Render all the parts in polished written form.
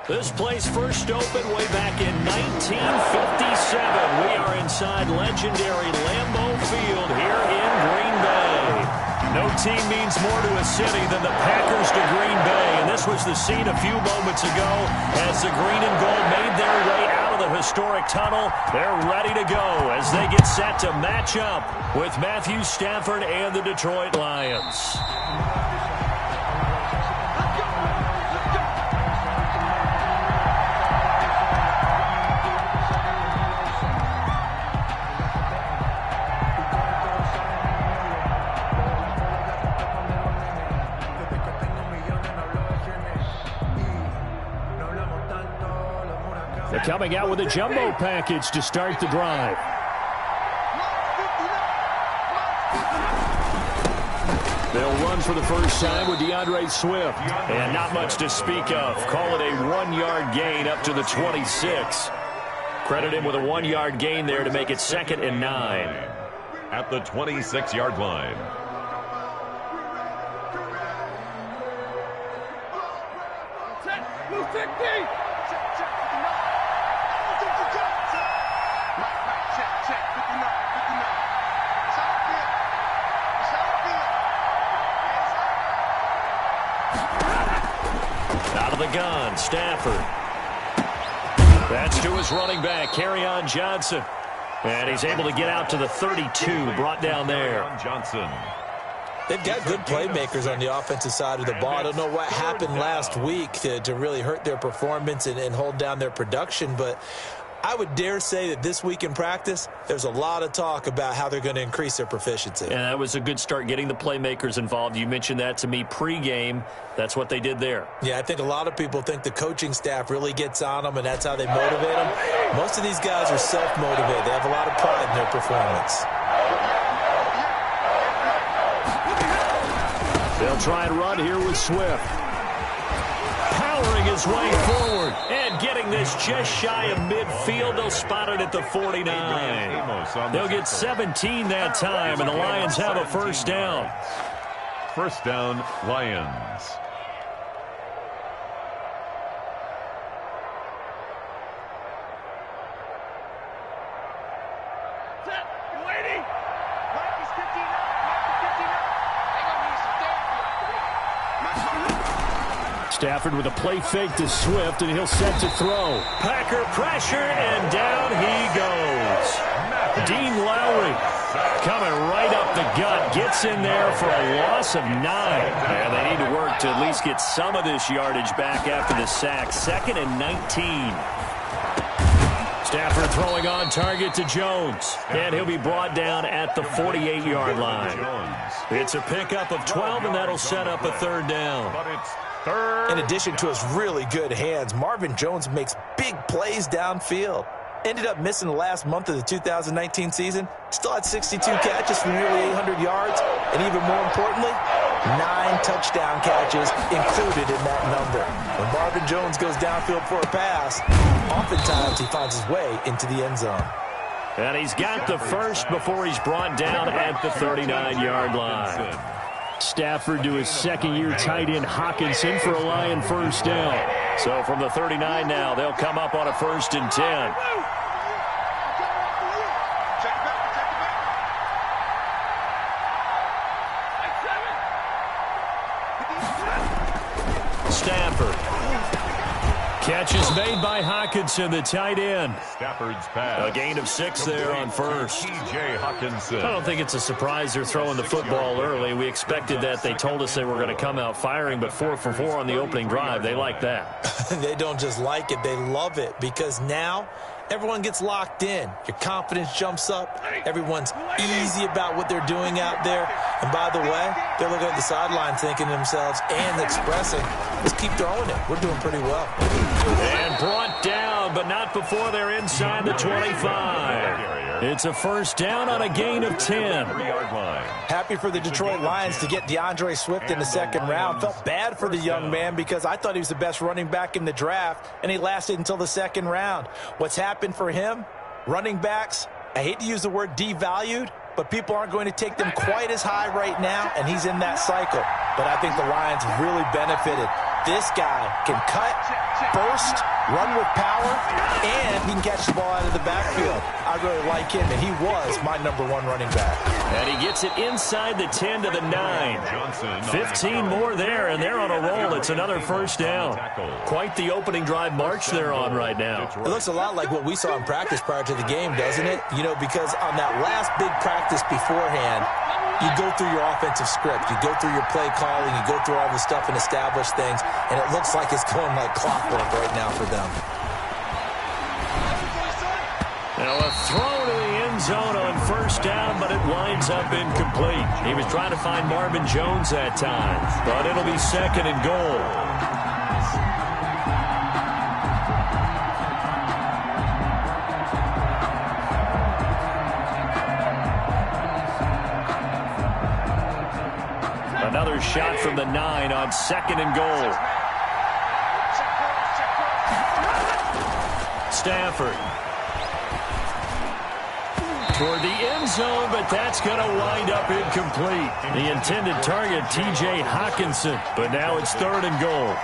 This place first opened way back in 1957. We are inside legendary Lambeau Field here in Green Bay. No team means more to a city than the Packers to Green Bay, and this was the scene a few moments ago as the green and gold made their way out of the historic tunnel. They're ready to go as they get set to match up with Matthew Stafford and the Detroit Lions. They're coming out with a jumbo package to start the drive. They'll run for the first time with DeAndre Swift. And not much to speak of. Call it a 1-yard gain up to the 26. Credit him with a 1-yard gain there to make it 2nd and 9. At the 26-yard line. Out of the gun, Stafford. That's to his running back, Kerryon Johnson. And he's able to get out to the 32, brought down there. Johnson. They've got good playmakers on the offensive side of the ball. I don't know what happened last week to really hurt their performance and hold down their production, but I would dare say that this week in practice, there's a lot of talk about how they're going to increase their proficiency. And that was a good start, getting the playmakers involved. You mentioned that to me pregame. That's what they did there. Yeah, I think a lot of people think the coaching staff really gets on them, and that's how they motivate them. Most of these guys are self-motivated. They have a lot of pride in their performance. They'll try and run here with Swift. Powering his way forward and getting this just shy of midfield. They'll spot it at the 49. They'll get 17 that time, and the Lions have a first down. First down, Lions. Stafford with a play fake to Swift, and he'll set to throw. Packer pressure, and down he goes. Dean Lowry coming right up the gut, gets in there for a loss of 9. And they need to work to at least get some of this yardage back after the sack. 2nd and 19. Stafford throwing on target to Jones, and he'll be brought down at the 48-yard line. It's a pickup of 12, and that'll set up a 3rd down. In addition to his really good hands, Marvin Jones makes big plays downfield. Ended up missing the last month of the 2019 season. Still had 62 catches for nearly 800 yards. And even more importantly, 9 touchdown catches included in that number. When Marvin Jones goes downfield for a pass, oftentimes he finds his way into the end zone. And he's got the first before he's brought down at the 39-yard line. Stafford to his 2nd-year tight end Hawkinson for a Lion first down. So from the 39 now, they'll come up on a 1st and 10. Stafford. Catch is made by Hawkinson, the tight end. Stafford's pass. A gain of 6 there on first. T.J. Hawkinson. I don't think it's a surprise they're throwing the football early. We expected that. They told us they were going to come out firing, but 4 for 4 on the opening drive. They like that. They don't just like it, they love it, because now everyone gets locked in. Your confidence jumps up. Everyone's easy about what they're doing out there. And by the way, they're looking at the sideline thinking to themselves and expressing, let's keep throwing it. We're doing pretty well. And brought down, but not before they're inside the 25. It's a first down on a gain of 10. Happy for the Detroit Lions to get DeAndre Swift in the 2nd round. Felt bad for the young man because I thought he was the best running back in the draft, and he lasted until the 2nd round. What's happened for him? Running backs, I hate to use the word devalued, but people aren't going to take them quite as high right now, and he's in that cycle. But I think the Lions really benefited. This guy can cut, burst, run with power, and he can catch the ball out of the backfield. I really like him, and he was my #1 running back. And he gets it inside the 10 to the 9. 15 more there, and they're on a roll. It's another first down. Quite the opening drive march they're on right now. It looks a lot like what we saw in practice prior to the game, doesn't it? You know, because on that last big practice beforehand, you go through your offensive script. You go through your play calling. You go through all the stuff and establish things, and it looks like it's going like clockwork right now for them. Now a throw to the end zone on first down, but it winds up incomplete. He was trying to find Marvin Jones that time, but it'll be 2nd and goal. Another shot from the 9 on 2nd and goal. Stafford. Toward the end zone, but that's going to wind up incomplete. The intended target, T.J. Hockenson, but now it's 3rd and goal.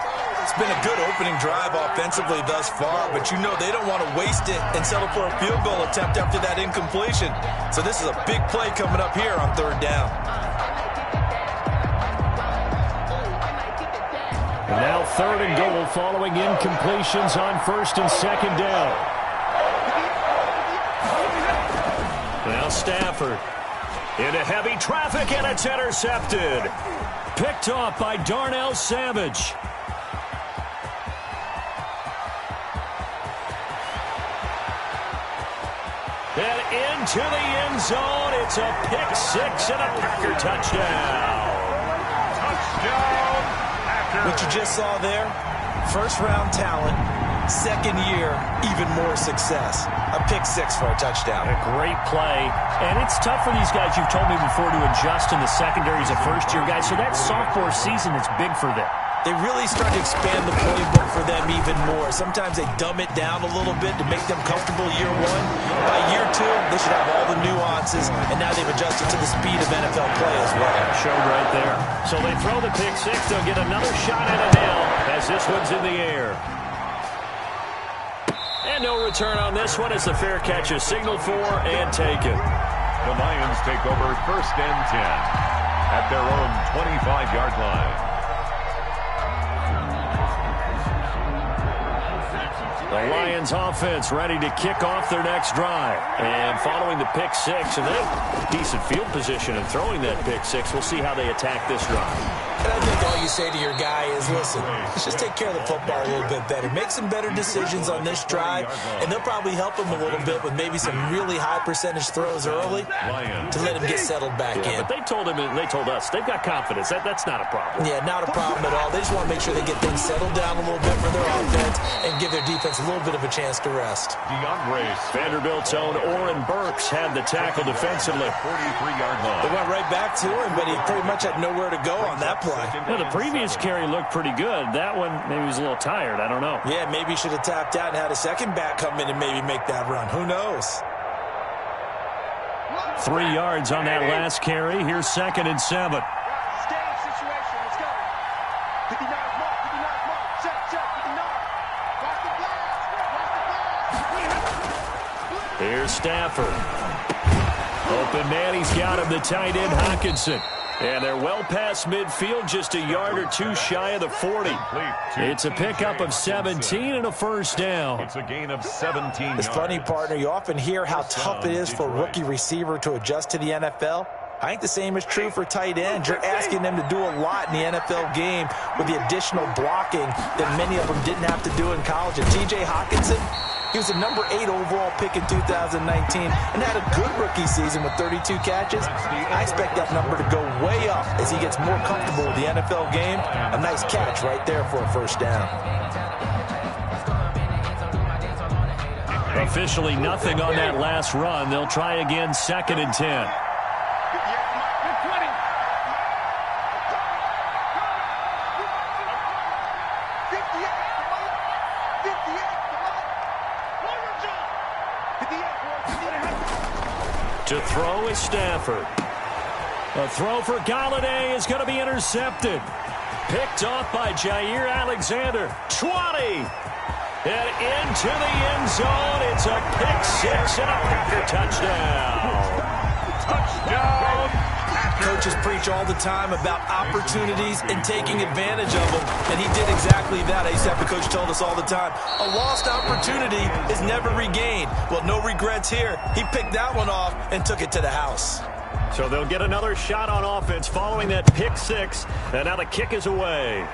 It's been a good opening drive offensively thus far, but you know they don't want to waste it and settle for a field goal attempt after that incompletion. So this is a big play coming up here on 3rd down. And now 3rd and goal following incompletions on 1st and 2nd down. Now Stafford into heavy traffic, and it's intercepted. Picked off by Darnell Savage. And into the end zone. It's a pick 6 and a Packer touchdown. Touchdown, Packers. What you just saw there, first-round talent, 2nd year, even more success. A pick 6 for a touchdown. A great play. And it's tough for these guys, you've told me before, to adjust in the secondary as a first-year guy. So that sophomore season is big for them. They really start to expand the playbook for them even more. Sometimes they dumb it down a little bit to make them comfortable year 1. By year 2, they should have all the nuances, and now they've adjusted to the speed of NFL play as well. Showed right there. So they throw the pick 6. They'll get another shot at it now as this one's in the air. And no return on this one as the fair catch is signaled for and taken. The Lions take over 1st and 10 at their own 25-yard line. The Lions offense ready to kick off their next drive. And following the pick 6, and they have decent field position in throwing that pick 6. We'll see how they attack this drive. And I think all you say to your guy is, listen, let's just take care of the football a little bit better. Make some better decisions on this drive, and they'll probably help him a little bit with maybe some really high percentage throws early to let him get settled back in. But they told him, and they told us, they've got confidence. That's not a problem. Yeah, not a problem at all. They just want to make sure they get things settled down a little bit for their offense and give their defense a little bit of a chance to rest. Vanderbilt's own Oren Burks had the tackle defensively. 43-yard line. They went right back to him, but he pretty much had nowhere to go on that play. Well, the previous carry looked pretty good. That one, maybe he was a little tired. I don't know. Yeah, maybe he should have tapped out and had a second back come in and maybe make that run. Who knows? 3 yards on that last carry. Here's 2nd and 7. Here's Stafford. Open man, he's got him, the tight end, Hockenson. And they're well past midfield, just a yard or 2 shy of the 40. It's a pickup of 17 and a first down. It's a gain of 17 It's funny, partner, you often hear how tough it is for a rookie receiver to adjust to the NFL. I think the same is true for tight ends. You're asking them to do a lot in the NFL game with the additional blocking that many of them didn't have to do in college. And T.J. Hockenson, he was a number 8 overall pick in 2019 and had a good rookie season with 32 catches. I expect that number to go way up as he gets more comfortable with the NFL game. A nice catch right there for a first down. Officially nothing on that last run. They'll try again, 2nd and 10. To throw is Stafford. A throw for Galladay is going to be intercepted. Picked off by Jair Alexander. 20. And into the end zone. It's a pick six and a Packer touchdown. Touchdown. Coaches preach all the time about opportunities and taking advantage of them, and he did exactly that. I used to have the coach told us all the time, a lost opportunity is never regained. Well, no regrets here. He picked that one off and took it to the house. So they'll get another shot on offense following that pick six, and now the kick is away.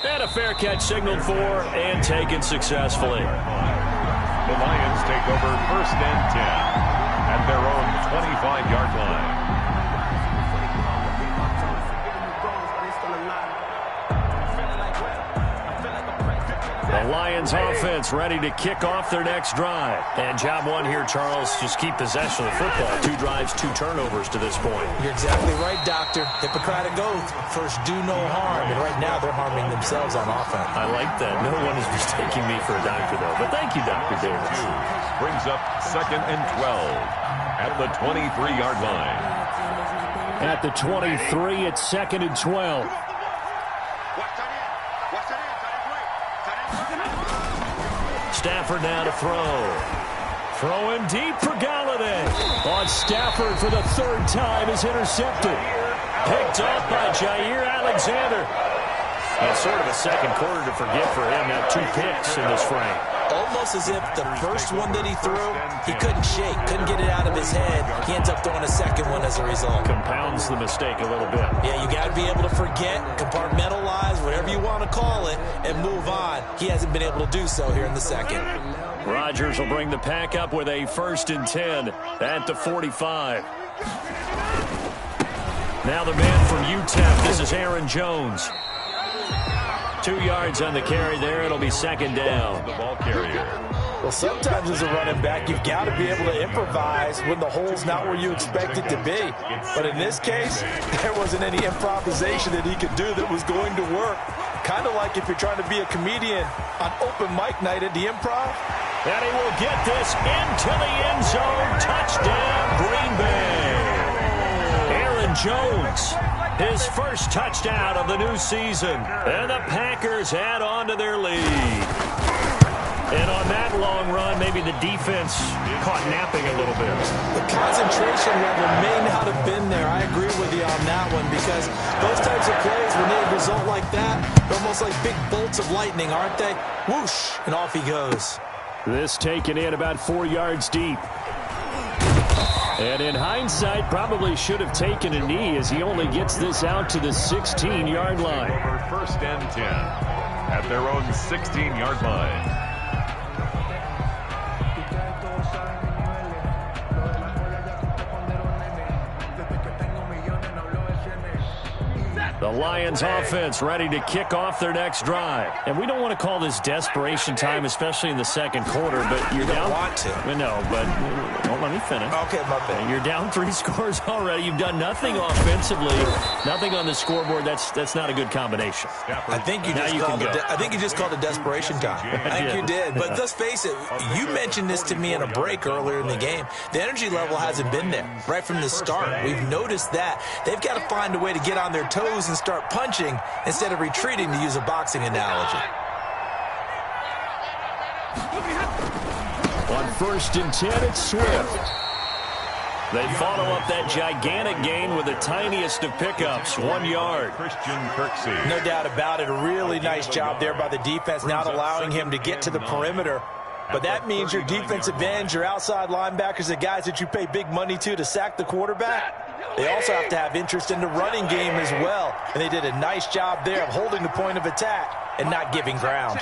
And a fair catch signaled for and taken successfully. The Lions take over 1st and 10 at their own 25-yard line. The Lions offense ready to kick off their next drive. And job one here, Charles, just keep possession of the football. 2 drives, 2 turnovers to this point. You're exactly right, Doctor. Hippocratic oath. First, do no harm. And right now, they're harming themselves on offense. I like that. No one is mistaking me for a doctor, though. But thank you, Dr. Davis. Brings up 2nd and 12 at the 23-yard line. At the 23, it's 2nd and 12. Stafford now to throw. Throwing deep for Galladay. On Stafford for the 3rd time is intercepted. Picked off by Jair Alexander. And sort of a second quarter to forget for him. Now 2 picks in this frame. Almost as if the first one that he threw, he couldn't shake, couldn't get it out of his head. He ends up throwing a second one as a result. Compounds the mistake a little bit. Yeah, you got to be able to forget, compartmentalize, whatever you want to call it, and move on. He hasn't been able to do so here in the second. Rodgers will bring the pack up with a 1st and 10 at the 45. Now the man from UTEP, this is Aaron Jones. 2 yards on the carry there. It'll be 2nd down. The ball carrier. Well, sometimes as a running back, you've got to be able to improvise when the hole's not where you expect it to be. But in this case, there wasn't any improvisation that he could do that was going to work. Kind of like if you're trying to be a comedian on open mic night at the Improv. And he will get this into the end zone. Touchdown, Green Bay. Aaron Jones. His first touchdown of the new season. And the Packers add on to their lead. And on that long run, maybe the defense caught napping a little bit. The concentration level may not have been there. I agree with you on that one because those types of plays, when they result like that, they're almost like big bolts of lightning, aren't they? Whoosh, and off he goes. This taken in about 4 yards deep. And in hindsight, probably should have taken a knee as he only gets this out to the 16-yard line. Over 1st and 10 at their own 16-yard line. The Lions offense ready to kick off their next drive. And we don't want to call this desperation time, especially in the second quarter, but you're down. Want to. No, but don't let me finish. Okay, my bad. You're down 3 scores already. You've done nothing offensively, nothing on the scoreboard. That's not a good combination. I think you just called it desperation time. I think you did. But let's face it, you mentioned this to me in a break earlier in the game. The energy level hasn't been there right from the start. We've noticed that. They've got to find a way to get on their toes and start punching instead of retreating, to use a boxing analogy. On 1st and 10, it's Swift. They follow up that gigantic gain with the tiniest of pickups, 1 yard. Christian Kirksey. No doubt about it. A really nice job there by the defense, not allowing him to get to the perimeter. But that means your defensive ends, your outside linebackers, the guys that you pay big money to sack the quarterback, they also have to have interest in the running game as well. And they did a nice job there of holding the point of attack and not giving ground.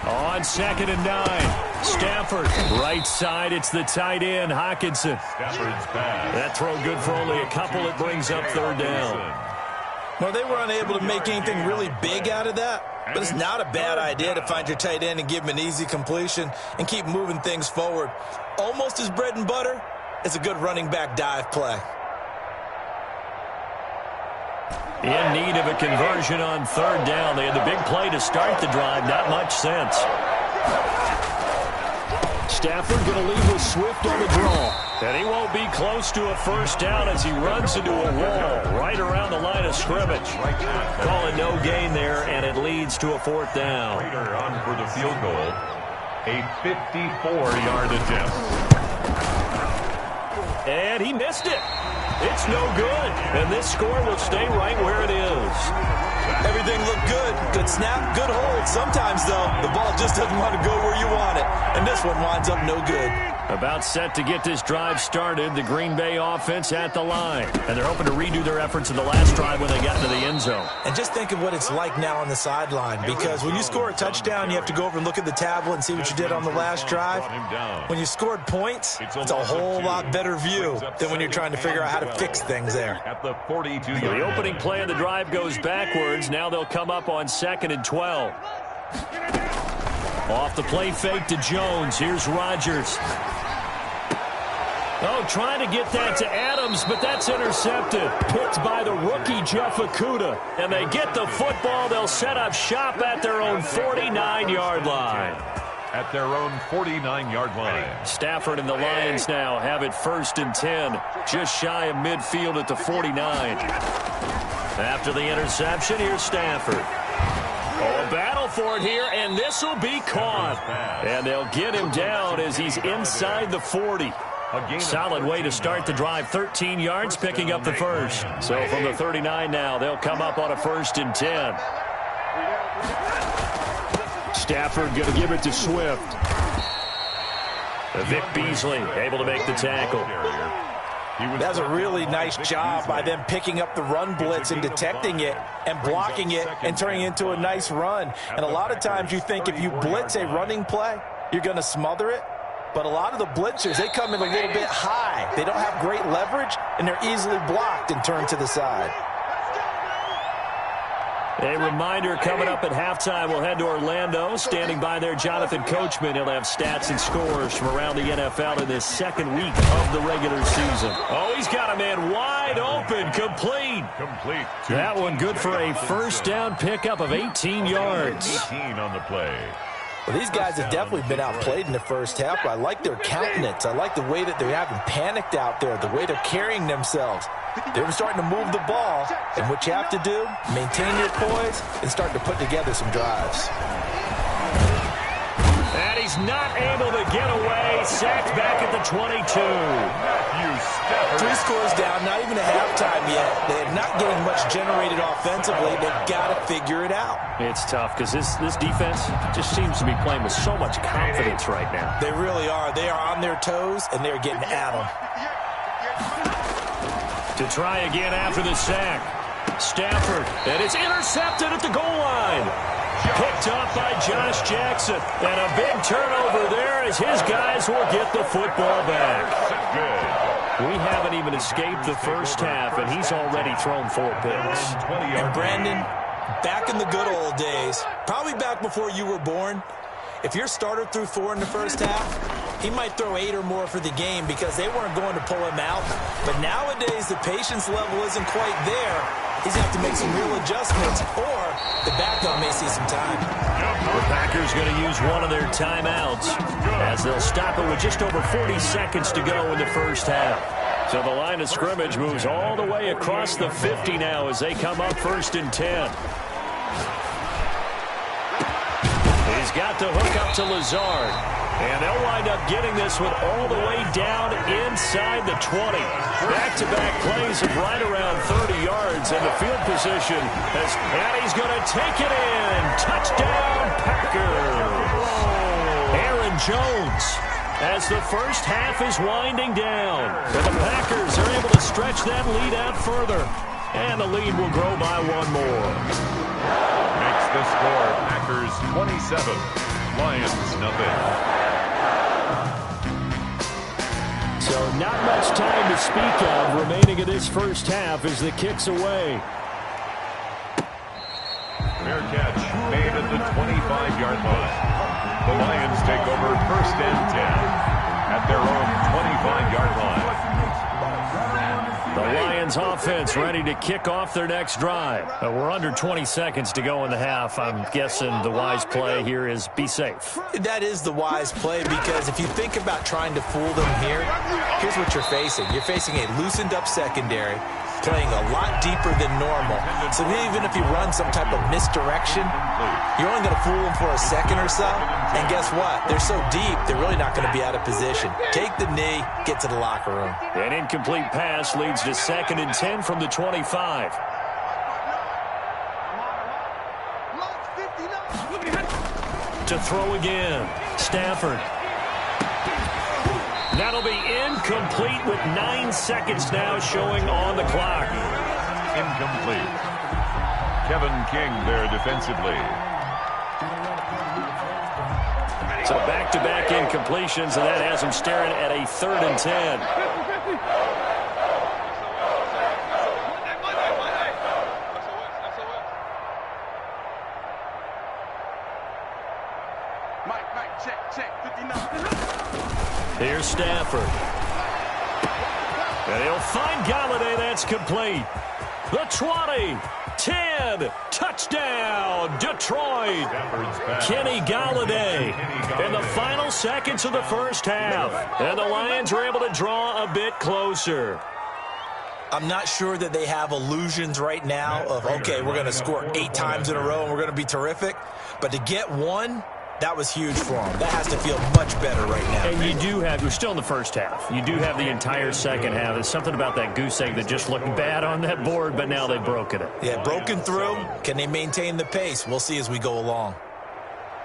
On 2nd and 9, Stafford, right side, it's the tight end, Hockenson. Stafford's pass. That throw good for only a couple. It brings up 3rd down. Well, they were unable to make anything really big out of that, but it's not a bad idea to find your tight end and give him an easy completion and keep moving things forward. Almost as bread and butter as a good running back dive play. In need of a conversion on 3rd down. They had the big play to start the drive. Not much sense. Stafford going to leave with Swift on the draw. And he won't be close to a first down as he runs into a wall right around the line of scrimmage. Calling no gain there, and it leads to a fourth down. Raider on for the field goal. A 54-yard attempt. And he missed it. It's no good. And this score will stay right where it is. Everything looked good. Good snap, good hold. Sometimes, though, the ball just doesn't want to go where you want it. And this one winds up no good. About set to get this drive started, the Green Bay offense at the line. And they're hoping to redo their efforts in the last drive when they got into the end zone. And just think of what it's like now on the sideline, because when you score a touchdown, you have to go over and look at the tablet and see what you did on the last drive. When you scored points, it's a whole lot better view than when you're trying to figure out how to fix things there. At the 42 The opening play of the drive goes backwards. Now they'll come up on 2nd and 12. Off the play fake to Jones. Here's Rodgers. Oh, trying to get that to Adams, but that's intercepted. Picked by the rookie Jeff Okudah. And they get the football. They'll set up shop at their own 49-yard line. At their own 49-yard line. Stafford and the Lions now have it 1st and 10. Just shy of midfield at the 49. After the interception, here's Stafford. Oh, a battle for it here, and this will be caught. And they'll get him down as he's inside the 40. Solid way to start the drive. 13 yards, picking up the first. So from the 39 now, they'll come up on a 1st and 10. Stafford going to give it to Swift. Vic Beasley able to make the tackle. That's a really nice job by them picking up the run blitz and detecting it and blocking it and turning it into a nice run. And a lot of times you think if you blitz a running play, you're going to smother it. But a lot of the blitzers, they come in a little bit high. They don't have great leverage, and they're easily blocked and turned to the side. A reminder coming up at halftime, we'll head to Orlando. Standing by there, Jonathan Coachman. He'll have stats and scores from around the NFL in this second week of the regular season. Oh, he's got a man wide open, complete. That one good for a first down pickup of 18 yards. 18 on the play. Well, these guys have definitely been outplayed in the first half, but I like their countenance. I like the way that they're having panicked out there, the way they're carrying themselves. They're starting to move the ball, and what you have to do, maintain your poise and start to put together some drives. And he's not able to get away. Sacked back at the 22. 3 scores down, not even a halftime yet. They're not getting much generated offensively. They've got to figure it out. It's tough because this defense just seems to be playing with so much confidence right now. They really are. They are on their toes, and they're getting at them. To try again after the sack. Stafford, and it's intercepted at the goal line. Picked up by Josh Jackson. And a big turnover there as his guys will get the football back. We haven't even escaped the first half, and he's already thrown 4 picks. And Brandon, back in the good old days, probably back before you were born, if your starter threw 4 in the first half, he might throw 8 or more for the game because they weren't going to pull him out. But nowadays, the patience level isn't quite there. He's going to have to make some real adjustments, or the backup may see some time. The Packers going to use one of their timeouts as they'll stop it with just over 40 seconds to go in the first half. So the line of scrimmage moves all the way across the 50 now as they come up 1st and 10. He's got the hook up to Lazard. And they'll wind up getting this one all the way down inside the 20. Back-to-back plays of right around 30 yards. And the field position and he's going to take it in. Touchdown, Packers. Aaron Jones as the first half is winding down. And the Packers are able to stretch that lead out further. And the lead will grow by 1 more. Makes the score Packers 27, Lions nothing. So not much time to speak of remaining in this first half as the kick's away. Fair catch made at the 25-yard line. The Lions take over 1st and 10 at their own 25-yard line. The Lions Lions offense ready to kick off their next drive. We're under 20 seconds to go in the half. I'm guessing the wise play here is be safe. That is the wise play, because if you think about trying to fool them here, here's what you're facing. You're facing a loosened up secondary, playing a lot deeper than normal. So even if you run some type of misdirection, you're only going to fool them for a second or so. And guess what? They're so deep, they're really not going to be out of position. Take the knee, get to the locker room. An incomplete pass leads to 2nd and 10 from the 25. To throw again. Stafford. That'll be incomplete with 9 seconds now showing on the clock. Incomplete. Kevin King there defensively. So back-to-back incompletions, and that has him staring at a 3rd and 10. Here's Stafford. And he'll find Galladay. That's complete. The 20, 10, touchdown, Detroit. Kenny Galladay in the final seconds of the first half. And the Lions are able to draw a bit closer. I'm not sure that they have illusions right now of, okay, we're going to score 8 times in a row and we're going to be terrific. But to get one, that was huge for them. That has to feel much better right now. And you do have, you're still in the first half. You do have the entire second half. There's something about that goose egg that just looked bad on that board, but now they've broken it. Yeah, broken through. Can they maintain the pace? We'll see as we go along.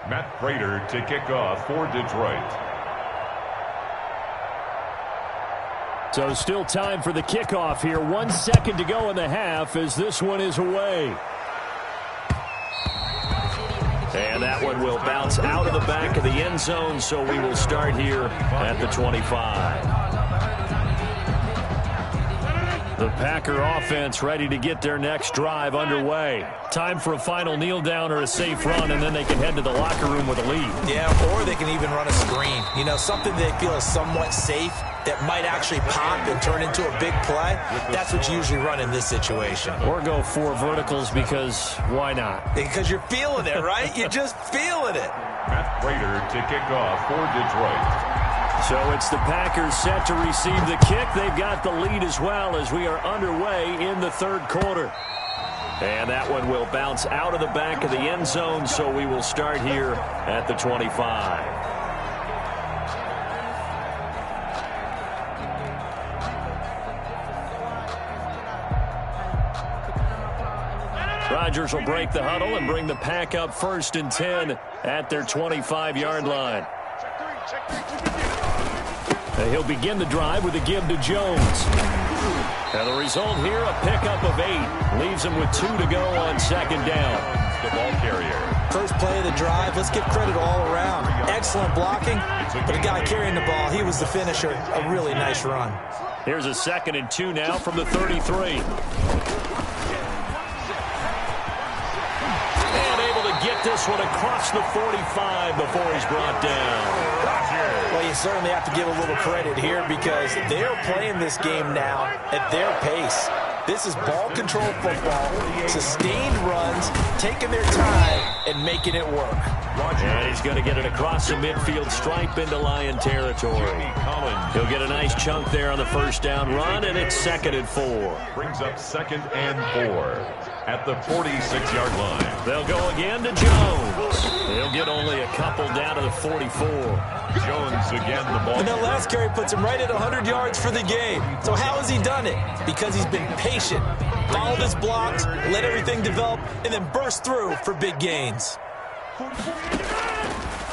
Matt Prater to kick off for Detroit. So still time for the kickoff here. 1 second to go in the half as this one is away. And that one will bounce out of the back of the end zone, so we will start here at the 25. The Packer offense ready to get their next drive underway. Time for a final kneel down or a safe run, and then they can head to the locker room with a lead. Yeah, or they can even run a screen. You know, something they feel is somewhat safe that might actually pop and turn into a big play. That's what you usually run in this situation. Or go 4 verticals, because why not? Because you're feeling it, right? You're just feeling it. Matt Prater to kick off for Detroit. So it's the Packers set to receive the kick. They've got the lead as well as we are underway in the 3rd quarter. And that one will bounce out of the back of the end zone, so we will start here at the 25. Rodgers will break the huddle and bring the Pack up 1st and 10 at their 25-yard line. He'll begin the drive with a give to Jones. And the result here, a pickup of 8. Leaves him with 2 to go on 2nd down. The ball carrier. First play of the drive, let's give credit all around. Excellent blocking, but the guy carrying the ball, he was the finisher. A really nice run. Here's a 2nd and 2 now from the 33. Get this one across the 45 before he's brought down. Well, you certainly have to give a little credit here because they're playing this game now at their pace. This is ball control football, sustained runs, taking their time and making it work. And he's going to get it across the midfield stripe into Lion territory. He'll get a nice chunk there on the 1st down run, and it's 2nd and 4. Brings up 2nd and 4 at the 46-yard line. They'll go again to Jones. He'll get only a couple down to the 44. Jones again the ball. And that last carry puts him right at 100 yards for the game. So how has he done it? Because he's been patient, followed his blocks, let everything develop, and then burst through for big gains.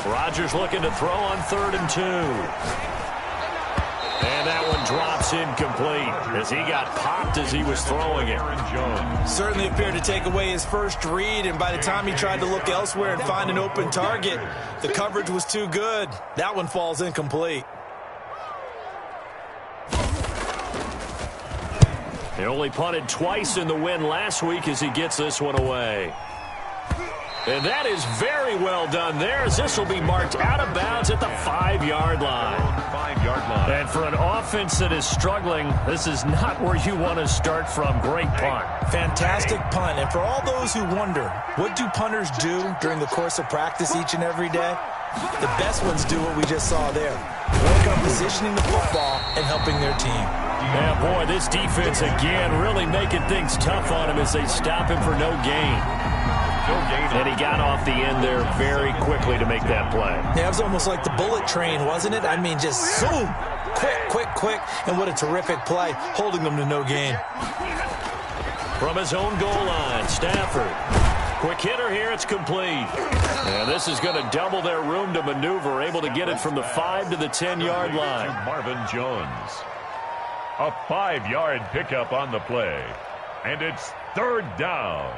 Rodgers looking to throw on 3rd and 2. And that one drops incomplete as he got popped as he was throwing it. Certainly appeared to take away his first read, and by the time he tried to look elsewhere and find an open target, the coverage was too good. That one falls incomplete. He only punted twice in the win last week as he gets this one away. And that is very well done there as this will be marked out of bounds at the 5-yard line. 35-yard line. And for an offense that is struggling, this is not where you want to start from. Great punt. Fantastic punt. And for all those who wonder, what do punters do during the course of practice each and every day? The best ones do what we just saw there. Work on positioning the football and helping their team. Yeah, boy, this defense again really making things tough on him as they stop him for no gain. And he got off the end there very quickly to make that play. Yeah, it was almost like the bullet train, wasn't it? I mean, just zoom. Quick. And what a terrific play, holding them to no gain. From his own goal line, Stafford. Quick hitter here, it's complete. And this is going to double their room to maneuver, able to get it from the 5 to the 10-yard line. Marvin Jones. A 5-yard pickup on the play. And it's third down.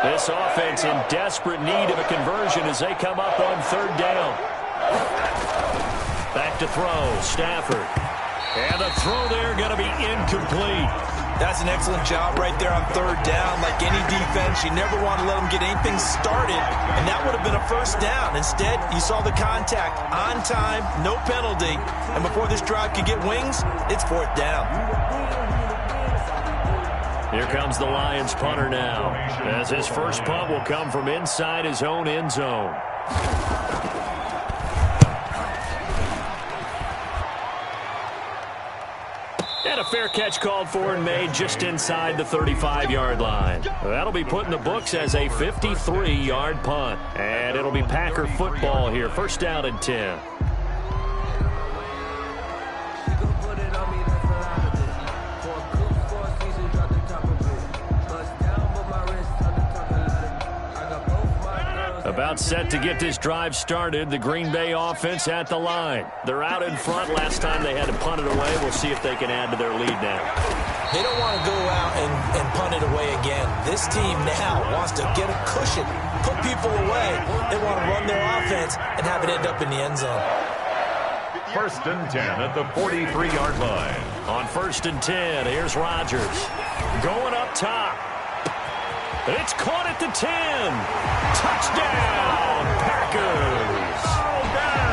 This offense in desperate need of a conversion as they come up on third down. Back to throw, Stafford. And the throw there going to be incomplete. That's an excellent job right there on third down. Like any defense, you never want to let them get anything started, and that would have been a first down. Instead, you saw the contact on time, no penalty, and before this drive could get wings, it's fourth down. Here comes the Lions punter now, as his first punt will come from inside his own end zone. And a fair catch called for and made just inside the 35-yard line. That'll be put in the books as a 53-yard punt. And it'll be Packer football here. First down and 10. About set to get this drive started. The Green Bay offense at the line. They're out in front. Last time they had to punt it away. We'll see if they can add to their lead now. They don't want to go out and punt it away again. This team now wants to get a cushion, put people away. They want to run their offense and have it end up in the end zone. First and 10 at the 43-yard line. On first and 10, here's Rodgers. Going up top. It's caught at the 10. Touchdown, Packers.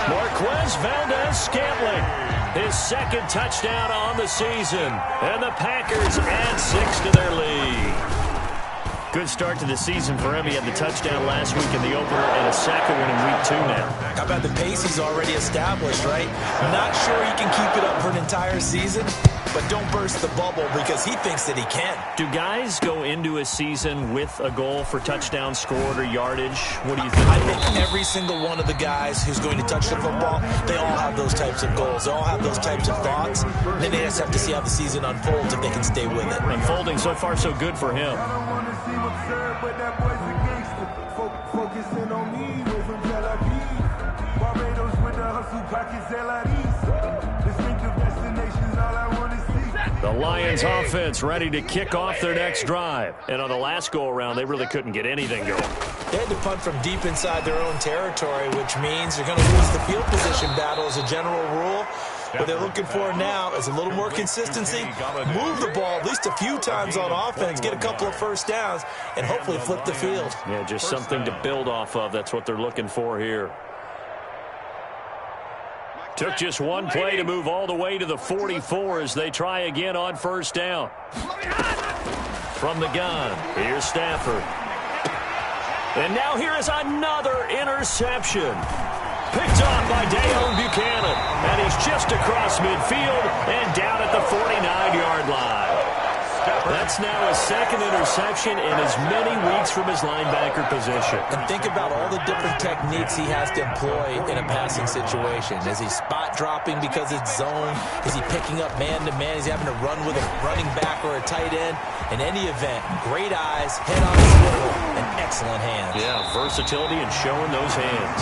Marquez Valdez-Scantling, his second touchdown on the season. And the Packers add 6 to their lead. Good start to the season for him. He had the touchdown last week in the opener and a second one in week 2 now. How about the pace he's already established, right? Not sure he can keep it up for an entire season, but don't burst the bubble because he thinks that he can. Do guys go into a season with a goal for touchdown scored or yardage? What do you think? I think every single one of the guys who's going to touch the football, they all have those types of goals. They all have those types of thoughts. Then they just have to see how the season unfolds if they can stay with it. Unfolding so far so good for him. But that boy's a gangster. Focusing on me, we're from Tel Aviv. Barbados with the hustle pockets, LIDs. Distinctive destinations, all I want to see. The Lions offense ready to kick off their next drive. And on the last go-around, they really couldn't get anything going. They had to punt from deep inside their own territory, which means they're going to lose the field position battle as a general rule. What they're looking for now is a little more consistency, move the ball at least a few times on offense, get a couple of first downs, and hopefully flip the field. Yeah, just something to build off of. That's what they're looking for here. Took just one play to move all the way to the 44 as they try again on first down. From the gun, here's Stafford. And now here is another interception. Picked off by Deion Buchanan. And he's just across midfield and down at the 49-yard line. That's now his second interception in as many weeks from his linebacker position. And think about all the different techniques he has to employ in a passing situation. Is he spot dropping because it's zone? Is he picking up man-to-man? Is he having to run with a running back or a tight end? In any event, great eyes, head on swivel, and excellent hands. Yeah, versatility and showing those hands.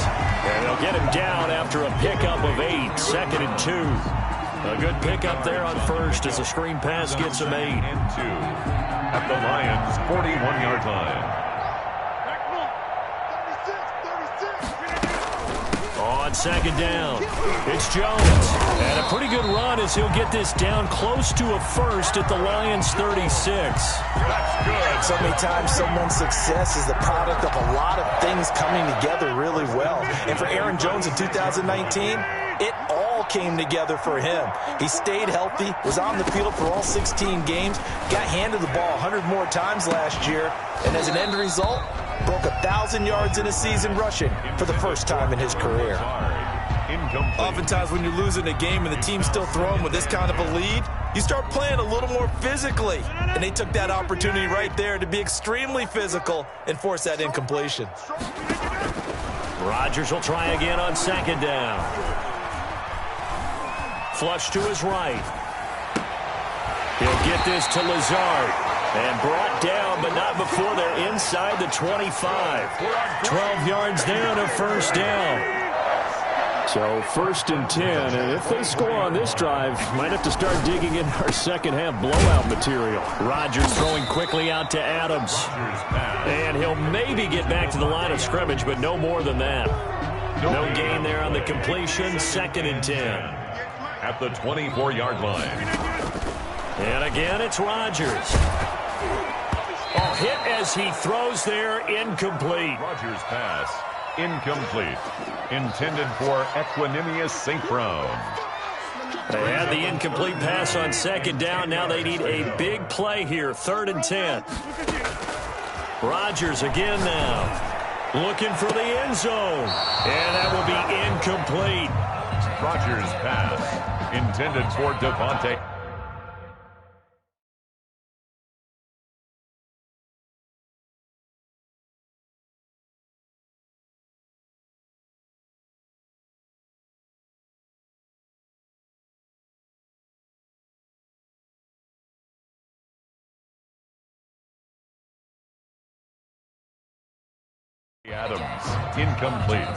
And they'll get him down after a pickup of 8, 2nd and 2. A good pickup there on first as a screen pass gets him 8. And 2 at the Lions' 41-yard line. On second down, it's Jones. And a pretty good run as he'll get this down close to a first at the Lions' 36. That's good. So many times someone's success is the product of a lot of things coming together really well. And for Aaron Jones in 2019, it all came together for him. He stayed healthy, was on the field for all 16 games, got handed the ball 100 more times last year, and as an end result, broke 1,000 yards in a season rushing for the first time in his career. Oftentimes when you're losing a game and the team's still throwing with this kind of a lead, you start playing a little more physically. And they took that opportunity right there to be extremely physical and force that incompletion. Rodgers will try again on second down. Flush to his right. He'll get this to Lazard. And brought down, but not before they're inside the 25. 12 yards down, a first down. So 1st and 10, and if they score on this drive, might have to start digging in our second half blowout material. Rodgers throwing quickly out to Adams. And he'll maybe get back to the line of scrimmage, but no more than that. No gain there on the completion, 2nd and 10. At the 24-yard line. And again, it's Rodgers. Oh, hit as he throws there, incomplete. Rodgers' pass, incomplete. Intended for Equanimous St. Brown. They had the incomplete pass on second down. Now they need a big play here, 3rd and 10. Rodgers again now. Looking for the end zone. And that will be incomplete. Rodgers' pass, intended for Devontae. Adams, incomplete.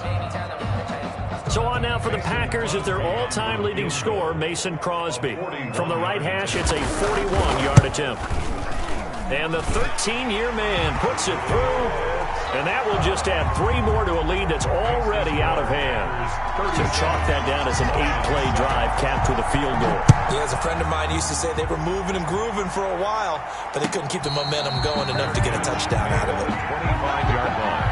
So on now for the Packers is their all-time leading scorer, Mason Crosby. From the right hash, it's a 41-yard attempt. And the 13-year man puts it through, and that will just add 3 more to a lead that's already out of hand. So chalk that down as an 8-play drive capped with a field goal. Yeah, as a friend of mine used to say, they were moving and grooving for a while, but they couldn't keep the momentum going enough to get a touchdown out of it. 25-yard line.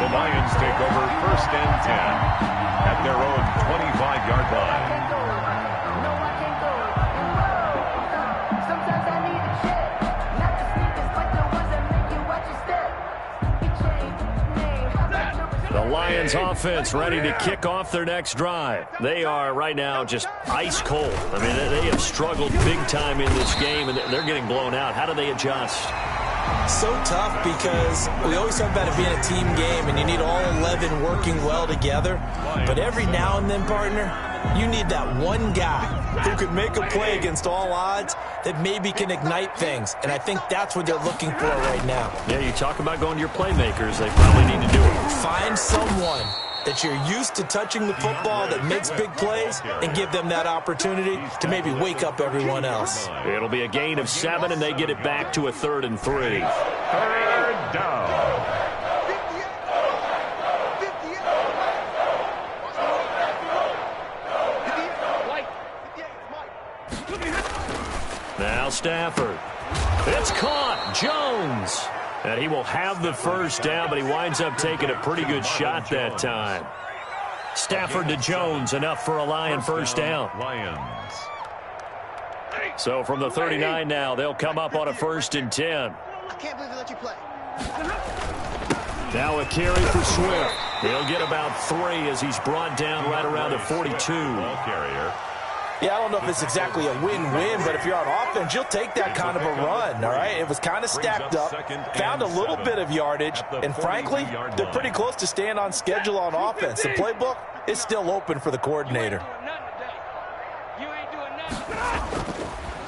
The Lions take over 1st and 10 at their own 25-yard line. The Lions offense ready to kick off their next drive. They are right now just ice cold. I mean, they have struggled big time in this game, and they're getting blown out. How do they adjust? So tough because we always talk about it being a team game and you need all 11 working well together. But every now and then, partner, you need that one guy who could make a play against all odds that maybe can ignite things. And I think that's what they're looking for right now. Yeah, you talk about going to your playmakers. They probably need to do it. Find someone that you're used to touching the football that makes big plays and give them that opportunity to maybe wake up everyone else. It'll be a gain of 7, and they get it back to a 3rd and 3. 3rd down. Now Stafford. It's caught. Jones. And he will have the first down, but he winds up taking a pretty good shot that time. Stafford to Jones, enough for a Lion first down. Lions. So from the 39 now, they'll come up on a 1st and 10. I can't believe they let you play. Now a carry for Swift. He'll get about 3 as he's brought down right around the 42. Ball carrier. Yeah, I don't know if it's exactly a win-win, but if you're on offense, you'll take that kind of a run, all right? It was kind of stacked up, found a little bit of yardage, and frankly, they're pretty close to staying on schedule on offense. The playbook is still open for the coordinator.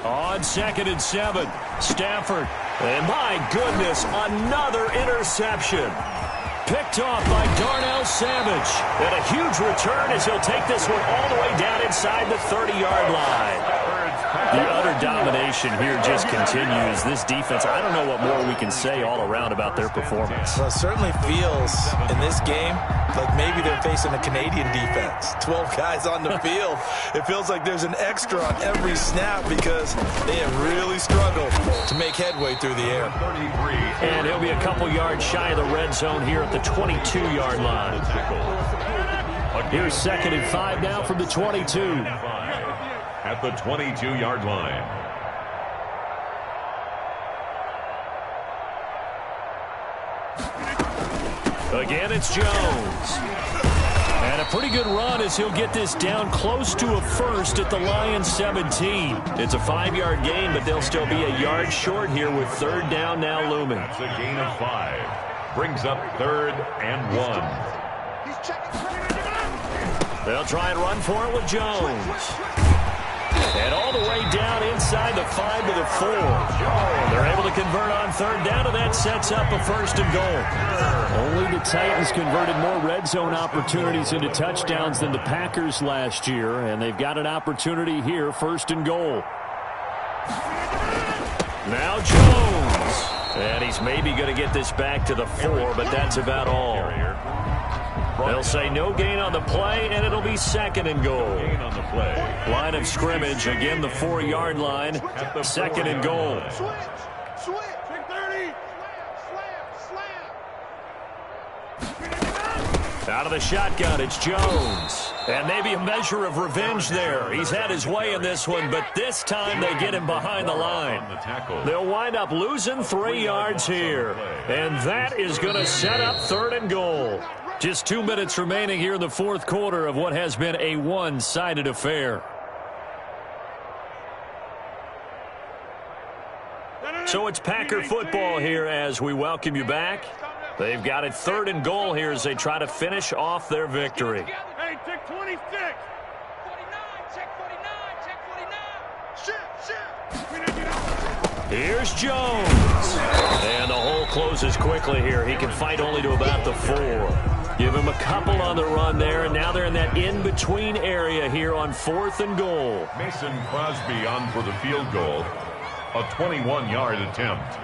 On 2nd and 7, Stafford. And my goodness, another interception. Picked off by Darnell Savage. And a huge return as he'll take this one all the way down inside the 30-yard line. The utter domination here just continues. This defense, I don't know what more we can say all around about their performance. Well, it certainly feels in this game like maybe they're facing a Canadian defense. 12 guys on the field. It feels like there's an extra on every snap because they have really struggled to make headway through the air. And he'll be a couple yards shy of the red zone here at the 22-yard line. Here's 2nd and 5 now from the 22. At the 22-yard line. Again, it's Jones. And a pretty good run as he'll get this down close to a first at the Lions 17. It's a 5-yard gain, but they'll still be a yard short here with 3rd down now looming. That's a gain of 5. Brings up 3rd and 1. They'll try and run for it with Jones. And all the way down inside the 5 to the 4. They're able to convert on 3rd down, and that sets up a 1st and goal. Only the Titans converted more red zone opportunities into touchdowns than the Packers last year, and they've got an opportunity here, 1st and goal. Now Jones. And he's maybe going to get this back to the 4, but that's about all. They'll say no gain on the play, and it'll be 2nd and goal. Line of scrimmage, again the 4-yard line, 2nd and goal. Out of the shotgun, it's Jones. And maybe a measure of revenge there. He's had his way in this one, but this time they get him behind the line. They'll wind up losing 3 yards here. And that is going to set up 3rd and goal. Just 2 minutes remaining here in the 4th quarter of what has been a one-sided affair. So it's Packer football here as we welcome you back. They've got it 3rd and goal here as they try to finish off their victory. Hey, check 26. 49, check 49, check 49. Shit. Here's Jones. And the hole closes quickly here. He can fight only to about the 4. Give him a couple on the run there, and now they're in that in-between area here on 4th and goal. Mason Crosby on for the field goal. A 21-yard attempt.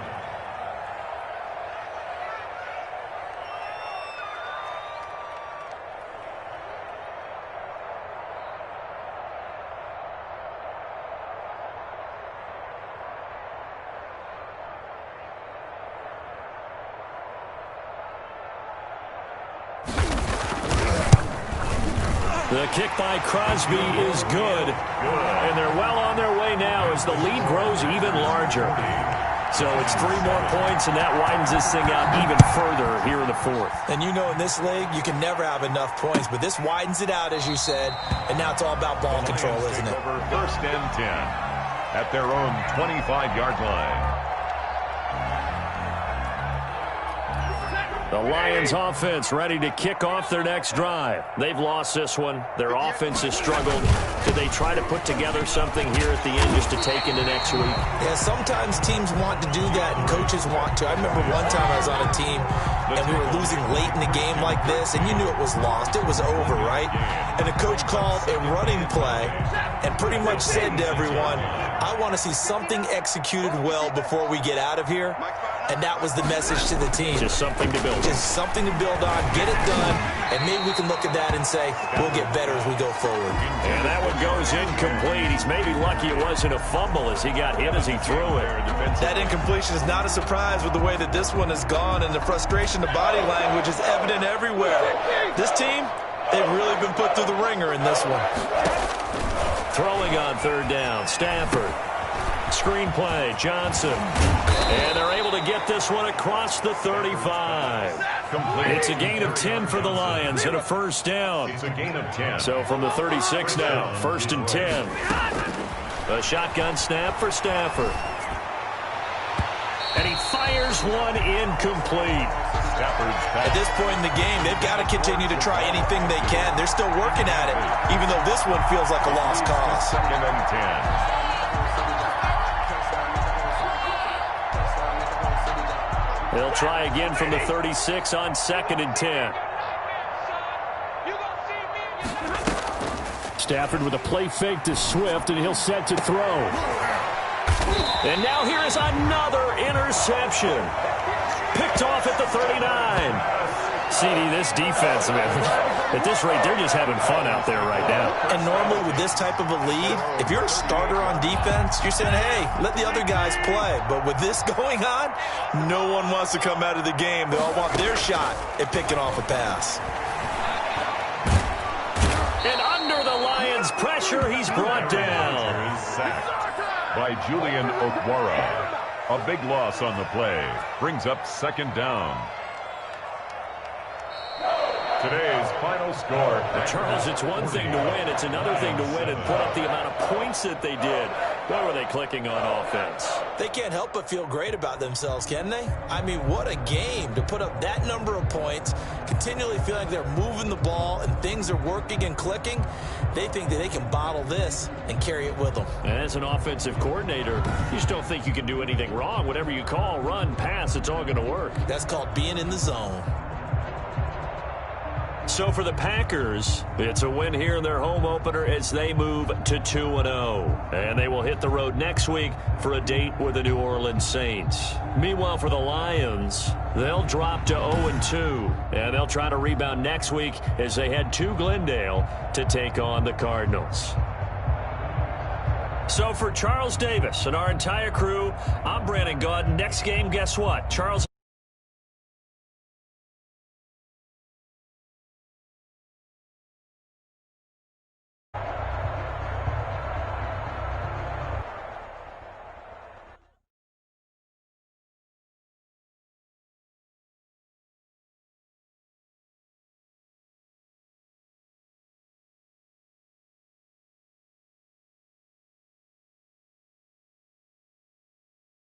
The kick by Crosby is good. And they're well on their way now as the lead grows even larger. So it's 3 more points, and that widens this thing out even further here in the 4th. And you know in this league, you can never have enough points, but this widens it out, as you said, and now it's all about ball control, isn't it? Over 1st and 10 at their own 25-yard line. The Lions offense ready to kick off their next drive. They've lost this one. Their offense has struggled. Do they try to put together something here at the end just to take into next week? Yeah, sometimes teams want to do that and coaches want to. I remember one time I was on a team and we were losing late in the game like this, and you knew it was lost. It was over, right? And the coach called a running play and pretty much said to everyone, I want to see something executed well before we get out of here. And that was the message to the team. Just something to build on. Just something to build on, get it done, and maybe we can look at that and say, we'll get better as we go forward. And that one goes incomplete. He's maybe lucky it wasn't a fumble as he got hit as he threw it. That incompletion is not a surprise with the way that this one has gone, and the frustration, the body language is evident everywhere. This team, they've really been put through the ringer in this one. Throwing on 3rd down, Stafford. Screen play, Johnson. And they're able to get this one across the 35. It's a gain of 10 for the Lions and a 1st down. It's a gain of 10. So from the 36 now, 1st and 10. A shotgun snap for Stafford. And he fires one incomplete. At this point in the game, they've got to continue to try anything they can. They're still working at it, even though this one feels like a lost cause. 2nd and 10. They'll try again from the 36 on 2nd and 10. Stafford with a play fake to Swift, and he'll set to throw. And now here is another interception. Picked off at the 39. CD, this defense, man, at this rate, they're just having fun out there right now. And normally with this type of a lead, if you're a starter on defense, you're saying, hey, let the other guys play. But with this going on, no one wants to come out of the game. They all want their shot at picking off a pass. And under the Lions' pressure, he's brought down. He's sacked by Julian Okwara. A big loss on the play. Brings up second down. Today's final score. Charles, it's one thing to win. It's another thing to win and put up the amount of points that they did. What were they clicking on offense? They can't help but feel great about themselves, can they? I mean, what a game to put up that number of points, continually feeling like they're moving the ball and things are working and clicking. They think that they can bottle this and carry it with them. And as an offensive coordinator, you just don't think you can do anything wrong. Whatever you call, run, pass, it's all going to work. That's called being in the zone. So for the Packers, it's a win here in their home opener as they move to 2-0. And they will hit the road next week for a date with the New Orleans Saints. Meanwhile, for the Lions, they'll drop to 0-2. And they'll try to rebound next week as they head to Glendale to take on the Cardinals. So for Charles Davis and our entire crew, I'm Brandon Gaudin. Next game, guess what? Charles